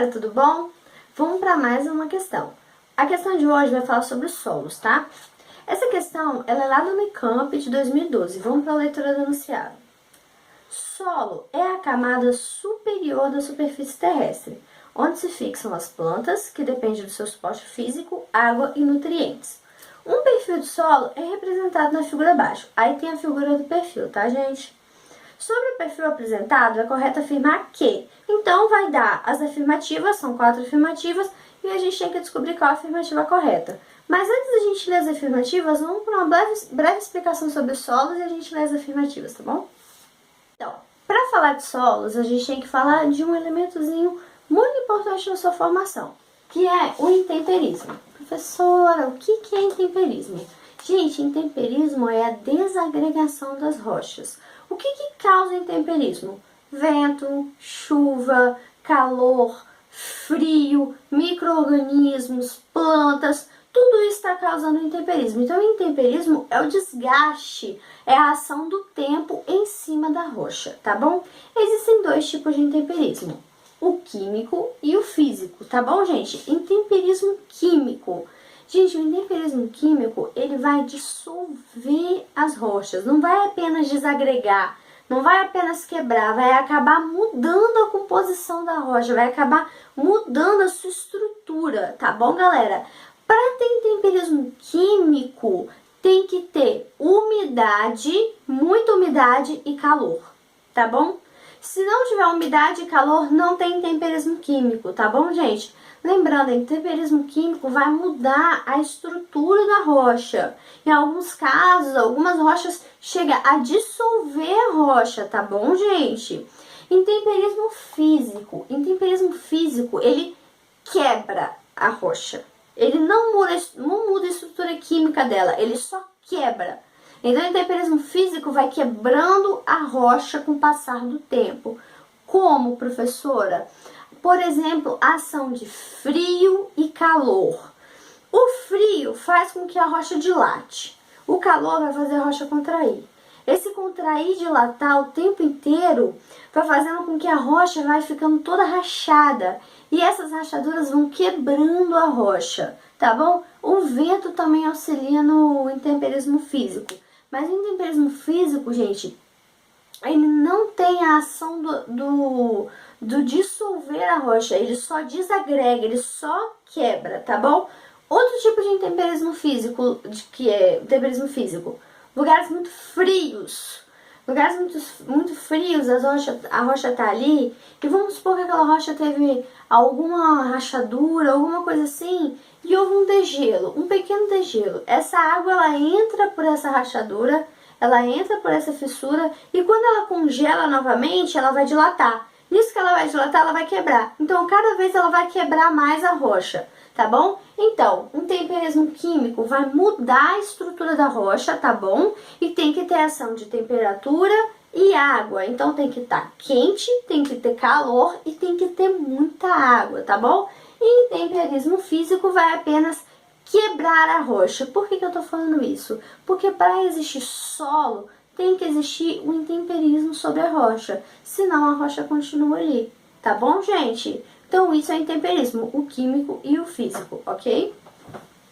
galera, tudo bom? Vamos para mais uma questão. A questão de hoje vai falar sobre solos, tá? Essa questão, ela é lá do Unicamp de 2012. Vamos para a leitura do enunciado. Solo é a camada superior da superfície terrestre, onde se fixam as plantas, que dependem do seu suporte físico, água e nutrientes. Um perfil de solo é representado na figura abaixo. Aí tem a figura do perfil, tá, gente? Sobre o perfil apresentado, é correto afirmar que. Então, vai dar as afirmativas, são 4 afirmativas, e a gente tem que descobrir qual a afirmativa correta. Mas antes da gente ler as afirmativas, vamos para uma breve explicação sobre os solos e a gente lê as afirmativas, tá bom? Então, para falar de solos, a gente tem que falar de um elementozinho muito importante na sua formação, que é o intemperismo. Professora, o que é intemperismo? Gente, intemperismo é a desagregação das rochas. O que causa intemperismo? Vento, chuva, calor, frio, micro-organismos, plantas, tudo isso está causando intemperismo. Então, o intemperismo é o desgaste, é a ação do tempo em cima da rocha, tá bom? Existem 2 tipos de intemperismo, o químico e o físico, tá bom, gente? Intemperismo químico. Gente, o intemperismo químico, ele vai dissolver as rochas, não vai apenas desagregar, não vai apenas quebrar, vai acabar mudando a composição da rocha, vai acabar mudando a sua estrutura, tá bom, galera? Para ter intemperismo químico, tem que ter umidade, muita umidade e calor, tá bom? Se não tiver umidade e calor, não tem intemperismo químico, tá bom, gente? Lembrando, o intemperismo químico vai mudar a estrutura da rocha. Em alguns casos, algumas rochas chegam a dissolver a rocha, tá bom, gente? Intemperismo físico. Intemperismo físico, ele quebra a rocha. Ele não muda a estrutura química dela, ele só quebra. Então, o intemperismo físico vai quebrando a rocha com o passar do tempo. Como, professora? Por exemplo, a ação de frio e calor. O frio faz com que a rocha dilate. O calor vai fazer a rocha contrair. Esse contrair e dilatar o tempo inteiro vai fazendo com que a rocha vai ficando toda rachada. E essas rachaduras vão quebrando a rocha, tá bom? O vento também auxilia no intemperismo físico. Mas o intemperismo físico, gente, ele não tem a ação do dissolver a rocha, ele só desagrega, ele só quebra, tá bom? Outro tipo de intemperismo físico, que é intemperismo físico, lugares muito frios. Lugares muito frios, a rocha tá ali, e vamos supor que aquela rocha teve alguma rachadura, alguma coisa assim, e houve um degelo, um pequeno degelo. Essa água, ela entra por essa rachadura, ela entra por essa fissura, e quando ela congela novamente, ela vai dilatar. Nisso que ela vai dilatar, ela vai quebrar. Então, cada vez ela vai quebrar mais a rocha, tá bom? Então, um temperismo químico vai mudar a estrutura da rocha, tá bom? E tem que ter ação de temperatura e água. Então, tem que estar quente, tem que ter calor e tem que ter muita água, tá bom? E temperismo físico vai apenas quebrar a rocha. Por que eu tô falando isso? Porque para existir solo, tem que existir um intemperismo sobre a rocha, senão a rocha continua ali, tá bom, gente? Então, isso é intemperismo, o químico e o físico, ok?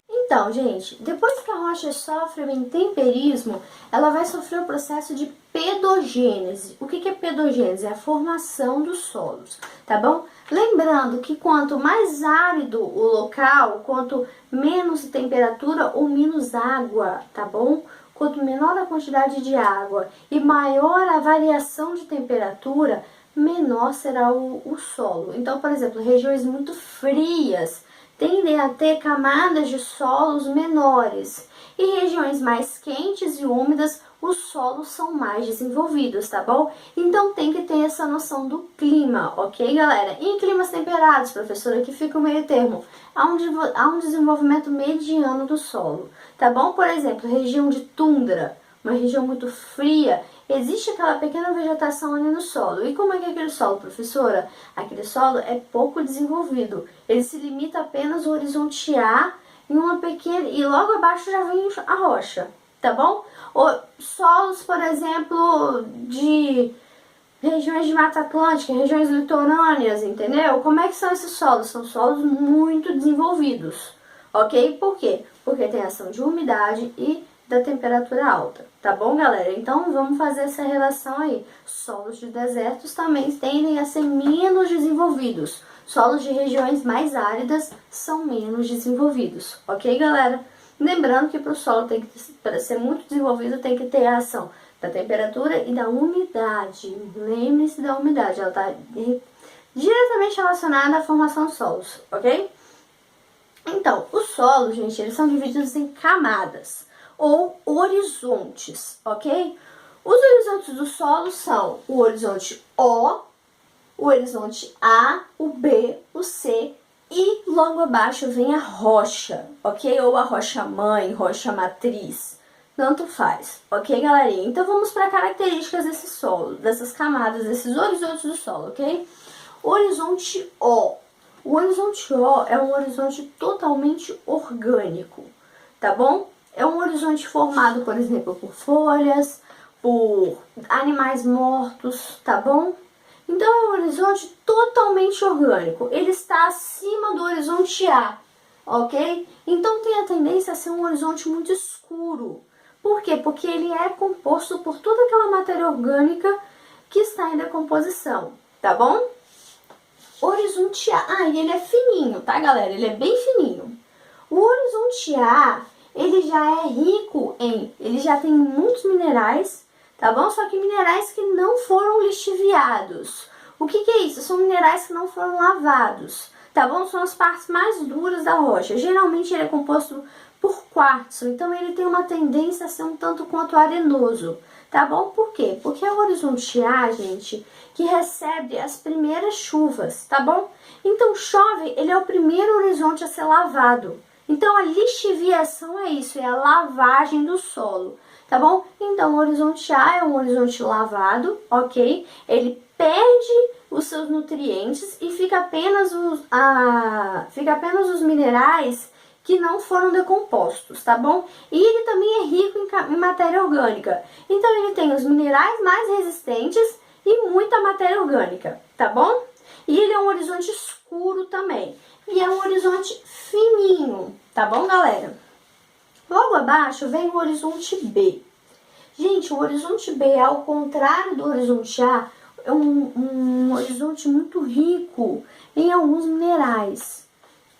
Então, gente, depois que a rocha sofre o intemperismo, ela vai sofrer o processo de pedogênese. O que é pedogênese? É a formação dos solos, tá bom? Lembrando que quanto mais árido o local, quanto menos temperatura ou menos água, tá bom? Quanto menor a quantidade de água e maior a variação de temperatura, menor será o solo. Então, por exemplo, regiões muito frias tendem a ter camadas de solos menores. E regiões mais quentes e úmidas, os solos são mais desenvolvidos, tá bom? Então tem que ter essa noção do clima, ok, galera? E em climas temperados, professora, que fica o meio termo, há um desenvolvimento mediano do solo, tá bom? Por exemplo, região de tundra, uma região muito fria, existe aquela pequena vegetação ali no solo. E como é que é aquele solo, professora? Aquele solo é pouco desenvolvido. Ele se limita apenas a horizontear em uma pequena... E logo abaixo já vem a rocha, tá bom? Ou solos, por exemplo, de regiões de Mata Atlântica, regiões litorâneas, entendeu? Como é que são esses solos? São solos muito desenvolvidos, ok? Por quê? Porque tem ação de umidade e da temperatura alta, tá bom, galera? Então, vamos fazer essa relação aí. Solos de desertos também tendem a ser menos desenvolvidos. Solos de regiões mais áridas são menos desenvolvidos, ok, galera? Lembrando que para o solo para ser muito desenvolvido tem que ter a ação da temperatura e da umidade. Lembre-se da umidade, ela está diretamente relacionada à formação de solos, ok? Então, os solos, gente, eles são divididos em camadas ou horizontes, ok? Os horizontes do solo são o horizonte O, o horizonte A, o B, o C e logo abaixo vem a rocha, ok? Ou a rocha mãe, rocha matriz, tanto faz, ok, galerinha? Então vamos para características desse solo, dessas camadas, desses horizontes do solo, ok? Horizonte O. O horizonte O é um horizonte totalmente orgânico, tá bom? É um horizonte formado, por exemplo, por folhas, por animais mortos, tá bom? Então é um horizonte totalmente orgânico. Ele está acima do horizonte A, ok? Então tem a tendência a ser um horizonte muito escuro. Por quê? Porque ele é composto por toda aquela matéria orgânica que está em decomposição, tá bom? Horizonte A. Ah, e ele é fininho, tá, galera? Ele é bem fininho. O horizonte A, ele já é rico ele já tem muitos minerais, tá bom? Só que minerais que não foram lixiviados. O que é isso? São minerais que não foram lavados, tá bom? São as partes mais duras da rocha. Geralmente ele é composto por quartzo, então ele tem uma tendência a ser um tanto quanto arenoso, tá bom? Por quê? Porque é o horizonte A, gente, que recebe as primeiras chuvas, tá bom? Então chove, ele é o primeiro horizonte a ser lavado. Então a lixiviação é isso, é a lavagem do solo, tá bom? Então o horizonte A é um horizonte lavado, ok? Ele perde os seus nutrientes e fica apenas os minerais que não foram decompostos, tá bom? E ele também é rico em matéria orgânica. Então ele tem os minerais mais resistentes e muita matéria orgânica, tá bom? E ele é um horizonte escuro também. E é um horizonte fininho, tá bom, galera? Logo abaixo vem o horizonte B. Gente, o horizonte B, ao contrário do horizonte A, é um horizonte muito rico em alguns minerais.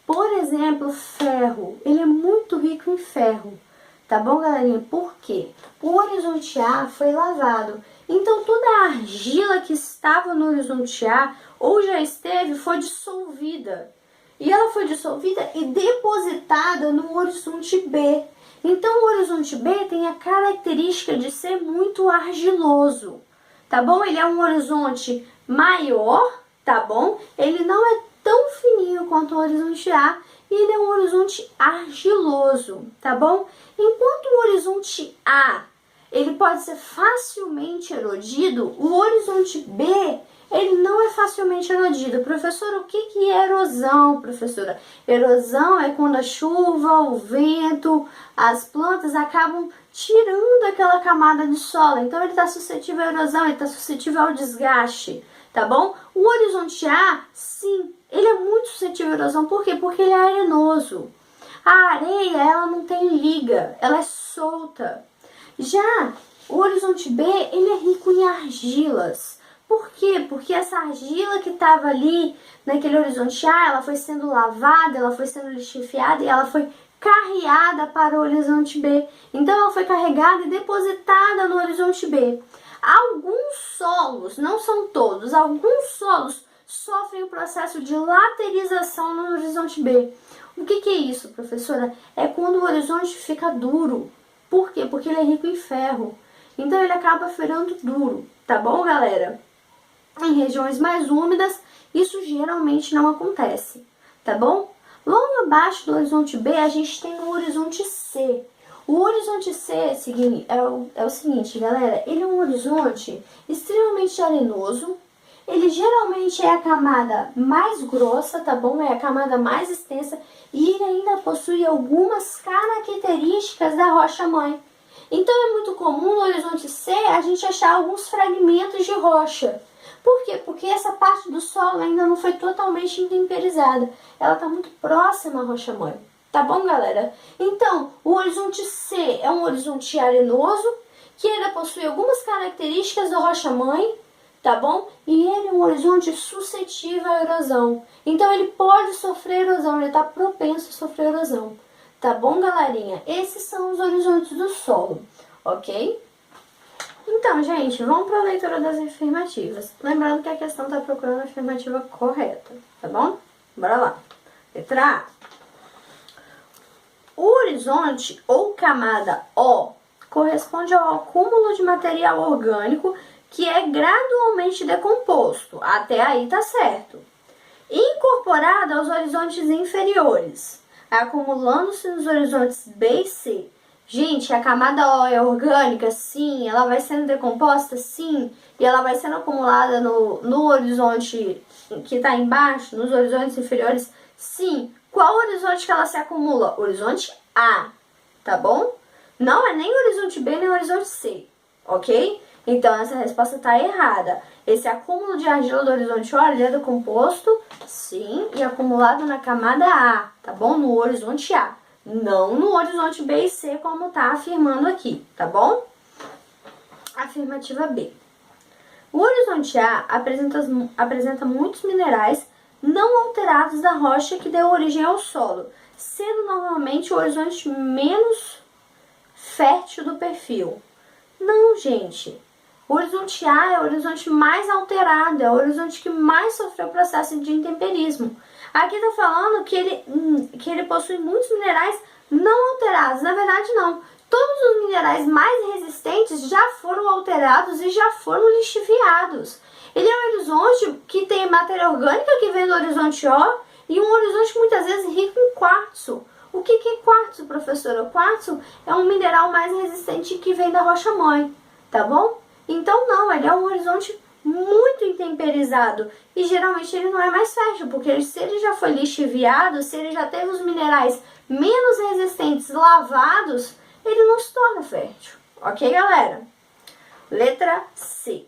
Por exemplo, ferro. Ele é muito rico em ferro. Tá bom, galerinha? Por quê? O horizonte A foi lavado. Então, toda a argila que estava no horizonte A, ou já esteve, foi dissolvida. E ela foi dissolvida e depositada no horizonte B. Então, o horizonte B tem a característica de ser muito argiloso. Tá bom? Ele é um horizonte maior, tá bom? Ele não é tão fininho quanto o horizonte A e ele é um horizonte argiloso, tá bom? Enquanto o horizonte A, ele pode ser facilmente erodido, o horizonte B, ele não é facilmente erodido. Professora, o que é erosão, professora? Erosão é quando a chuva, o vento, as plantas acabam tirando aquela camada de solo. Então ele está suscetível à erosão, ele está suscetível ao desgaste, tá bom? O horizonte A, sim, ele é muito suscetível à erosão. Por quê? Porque ele é arenoso. A areia, ela não tem liga, ela é solta. Já o horizonte B, ele é rico em argilas. Por quê? Porque essa argila que estava ali naquele horizonte A, ela foi sendo lavada, ela foi sendo lixiviada e ela foi carreada para o horizonte B. Então ela foi carregada e depositada no horizonte B. Alguns solos, não são todos, alguns solos sofrem o processo de laterização no horizonte B. O que é isso, professora? É quando o horizonte fica duro. Por quê? Porque ele é rico em ferro. Então ele acaba ficando duro, tá bom, galera? Em regiões mais úmidas, isso geralmente não acontece, tá bom? Logo abaixo do horizonte B, a gente tem o horizonte C. O horizonte C é o seguinte, galera, ele é um horizonte extremamente arenoso. Ele geralmente é a camada mais grossa, tá bom? É a camada mais extensa e ele ainda possui algumas características da rocha-mãe. Então é muito comum no horizonte C a gente achar alguns fragmentos de rocha. Por quê? Porque essa parte do solo ainda não foi totalmente intemperizada. Ela está muito próxima à rocha-mãe. Tá bom, galera? Então, o horizonte C é um horizonte arenoso, que ainda possui algumas características da rocha-mãe, tá bom? E ele é um horizonte suscetível à erosão. Então, ele pode sofrer erosão, ele está propenso a sofrer erosão. Tá bom, galerinha? Esses são os horizontes do solo, ok? Então, gente, vamos para a leitura das afirmativas. Lembrando que a questão está procurando a afirmativa correta, tá bom? Bora lá. Letra A. O horizonte ou camada O corresponde ao acúmulo de material orgânico que é gradualmente decomposto. Até aí tá certo. Incorporado aos horizontes inferiores, acumulando-se nos horizontes B e C. Gente, a camada O é orgânica? Sim. Ela vai sendo decomposta? Sim. E ela vai sendo acumulada no horizonte que está embaixo, nos horizontes inferiores? Sim. Qual horizonte que ela se acumula? Horizonte A, tá bom? Não é nem horizonte B, nem horizonte C, ok? Então, essa resposta está errada. Esse acúmulo de argila do horizonte O ele é decomposto, sim, e acumulado na camada A, tá bom? No horizonte A. Não no horizonte B e C, como está afirmando aqui, tá bom? Afirmativa B. O horizonte A apresenta muitos minerais não alterados da rocha que deu origem ao solo, sendo normalmente o horizonte menos fértil do perfil. Não, gente. O horizonte A é o horizonte mais alterado, é o horizonte que mais sofreu o processo de intemperismo. Aqui está falando que ele possui muitos minerais não alterados. Na verdade, não. Todos os minerais mais resistentes já foram alterados e já foram lixiviados. Ele é um horizonte que tem matéria orgânica que vem do horizonte O e um horizonte muitas vezes rico em quartzo. O que é quartzo, professora? O quartzo é um mineral mais resistente que vem da rocha-mãe, tá bom? Então não, ele é um horizonte muito intemperizado e geralmente ele não é mais fértil, porque se ele já foi lixiviado, se ele já teve os minerais menos resistentes lavados, ele não se torna fértil, ok, galera? Letra C.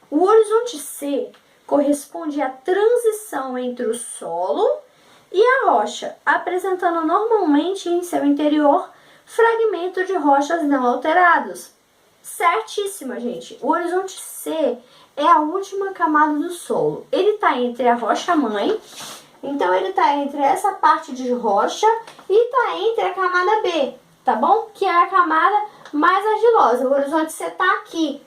O horizonte C corresponde à transição entre o solo e a rocha, apresentando normalmente em seu interior fragmentos de rochas não alterados. Certíssima, gente. O horizonte C é a última camada do solo. Ele está entre a rocha-mãe, então ele está entre essa parte de rocha e está entre a camada B, tá bom? Que é a camada mais argilosa. O horizonte C está aqui.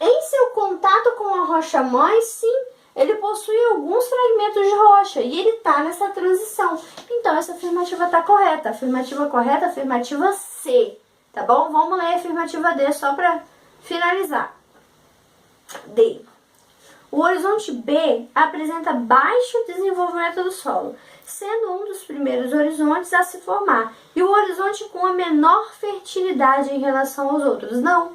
Em seu contato com a rocha-mãe, sim, ele possui alguns fragmentos de rocha e ele está nessa transição. Então, essa afirmativa está correta. Afirmativa correta, afirmativa C, tá bom? Vamos ler a afirmativa D só para finalizar. D. O horizonte B apresenta baixo desenvolvimento do solo, sendo um dos primeiros horizontes a se formar e o horizonte com a menor fertilidade em relação aos outros. Não.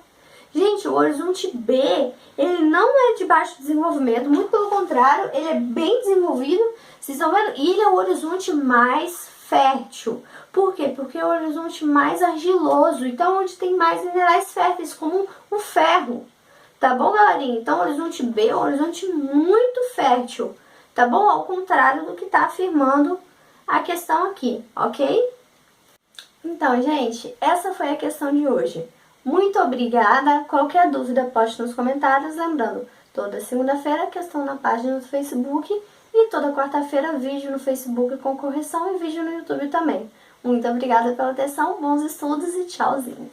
Gente, o horizonte B, ele não é de baixo desenvolvimento, muito pelo contrário, ele é bem desenvolvido, vocês estão vendo? E ele é o horizonte mais fértil. Por quê? Porque é o horizonte mais argiloso, então onde tem mais minerais férteis, como o ferro. Tá bom, galerinha? Então, o horizonte B é um horizonte muito fértil, tá bom? Ao contrário do que está afirmando a questão aqui, ok? Então, gente, essa foi a questão de hoje. Muito obrigada. Qualquer dúvida, poste nos comentários. Lembrando, toda segunda-feira, questão na página do Facebook e toda quarta-feira, vídeo no Facebook com correção e vídeo no YouTube também. Muito obrigada pela atenção, bons estudos e tchauzinho!